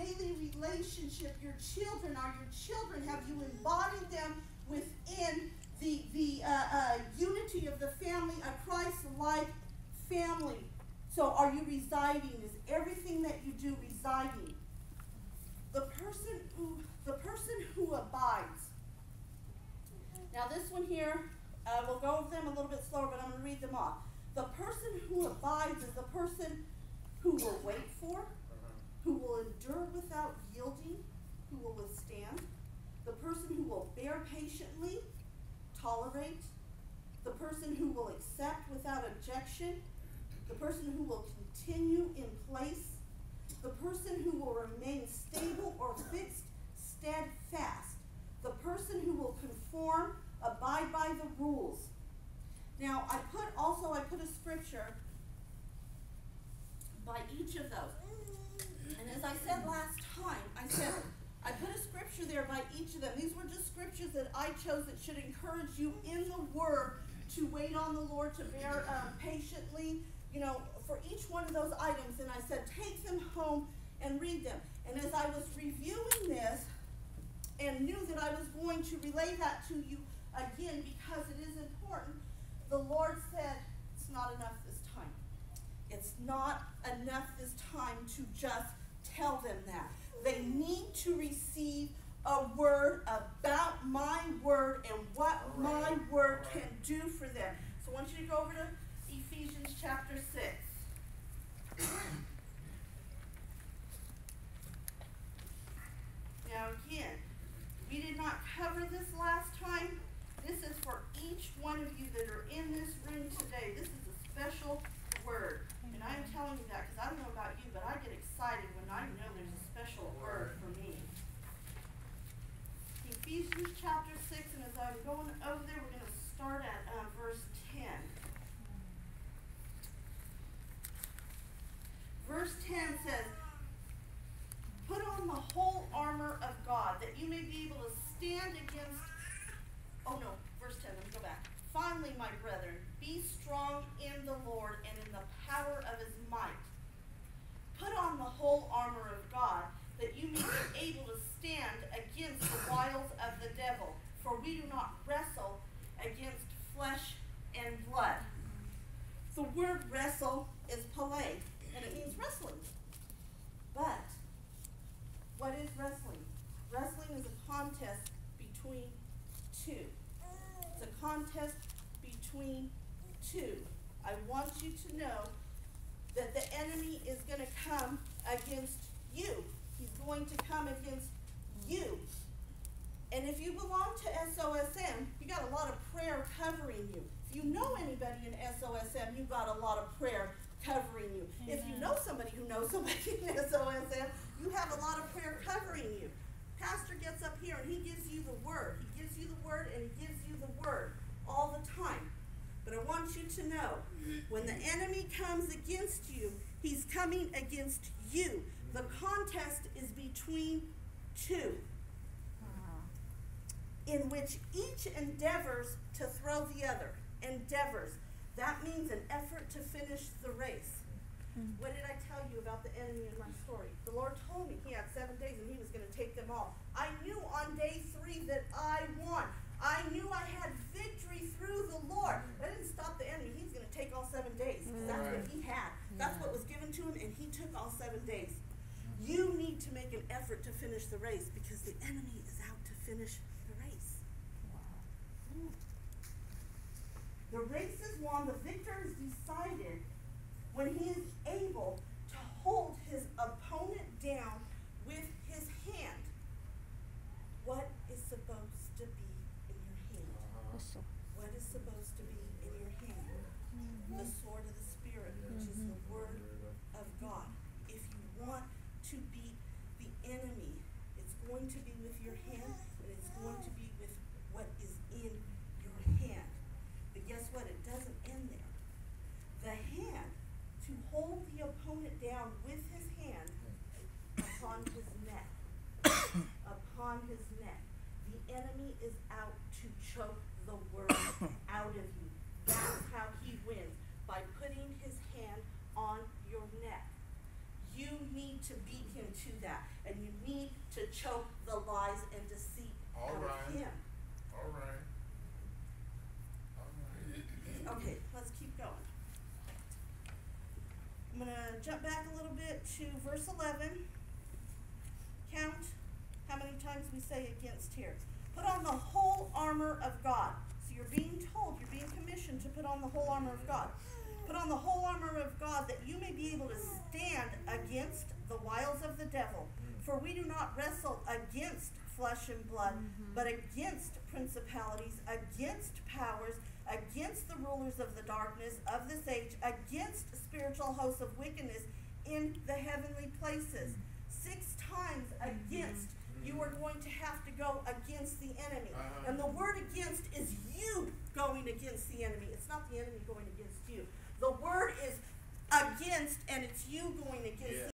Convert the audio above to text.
daily relationship. Your children are your children. Have you embodied them within the unity of the family, a Christ-like family? So are you residing? Is everything that you do residing? The person who abides. Now this one here, we'll go over them a little bit slower, but I'm going to read them off. The person who abides is the person who will wait for, who will endure without yielding, who will withstand, the person who will bear patiently, tolerate, the person who will accept without objection, the person who will continue in place, the person who will remain stable or fixed, steadfast, the person who will conform, abide by the rules. Now, I put a scripture by each of those. And as I said last time, I put a scripture there by each of them. These were just scriptures that I chose that should encourage you in the Word to wait on the Lord, to bear patiently, for each one of those items. And I said, take them home and read them. And as I was reviewing this and knew that I was going to relay that to you again because it is important, the Lord said, it's not enough this time. It's not enough this time to just tell them that. They need to receive a word about my word and what my word can do for them. So I want you to go over to Ephesians chapter 6. Now again, we did not cover this last time. This is for each one of you that are in this room today. This is a special word. And I'm telling you that because I don't know about you, but I get excited when I know there's a special word for me. Ephesians chapter 6, and as I'm going over there, we're going to start at verse 10. Verse 10 says, put on the whole armor of God, that you may be able to stand against... verse 10, let me go back. Finally, my brethren, be strong in the Lord and in the power of his might. Put on the whole armor of God, that you may be able to stand against the wiles of the devil. For we do not wrestle against flesh and blood. The word wrestle is palais, and it means wrestling. But what is wrestling? Wrestling is a contest between two. It's a contest between two. I want you to know that the enemy is going to come against you. He's going to come against you. And if you belong to SOSM, you got a lot of prayer covering you. If you know anybody in SOSM, you got a lot of prayer covering you. Amen. If you know somebody who knows somebody in SOSM, you have a lot of prayer covering you. Pastor gets up here and he gives you the word. He gives you the word and he gives you the word all the time. But I want you to know, when the enemy comes against you, he's coming against you. The contest is between two, in which each endeavors to throw the other. Endeavors. That means an effort to finish the race. What did I tell you about the enemy in my story? The Lord told me he had 7 days and he was going to take them all. I knew on day 3 that I won. I knew I had victory through the Lord. That didn't stop the enemy. He's going to take all 7 days. That's what he had. That's what was given to him, and he took all 7 days. You need to make an effort to finish the race because the enemy is out to finish the race. The race is won. The victor is decided when he is able to hold his opponent down with his hand. What is supposed to be in your hand? What is supposed to be in your hand? The sword of the Spirit, which is the word of God. If you want to beat the enemy, it's going to be with your hand, and it's going to be with what is in your hand. But guess what? It doesn't end there. The hand, to hold the opponent down with his hand upon his neck. Upon his neck. The enemy is out to choke the word out of you. That's how he wins, by putting his hand on your neck. you need to beat him to that. And you need to choke the lies and deceit out of him. All right. Okay, let's keep going. I'm going to jump back a little bit to verse 11. Count how many times we say against here. Put on the whole armor of God. So you're being told, you're being commissioned to put on the whole armor of God. Put on the whole armor of God that you may be able to stand against the wiles of the devil. For we do not wrestle against flesh and blood, but against principalities, against powers, against the rulers of the darkness of this age, against spiritual hosts of wickedness in the heavenly places. 6 times against. You are going to have to go against the enemy. And the word against is you going against the enemy. It's not the enemy going against you. The word is against, and it's you going against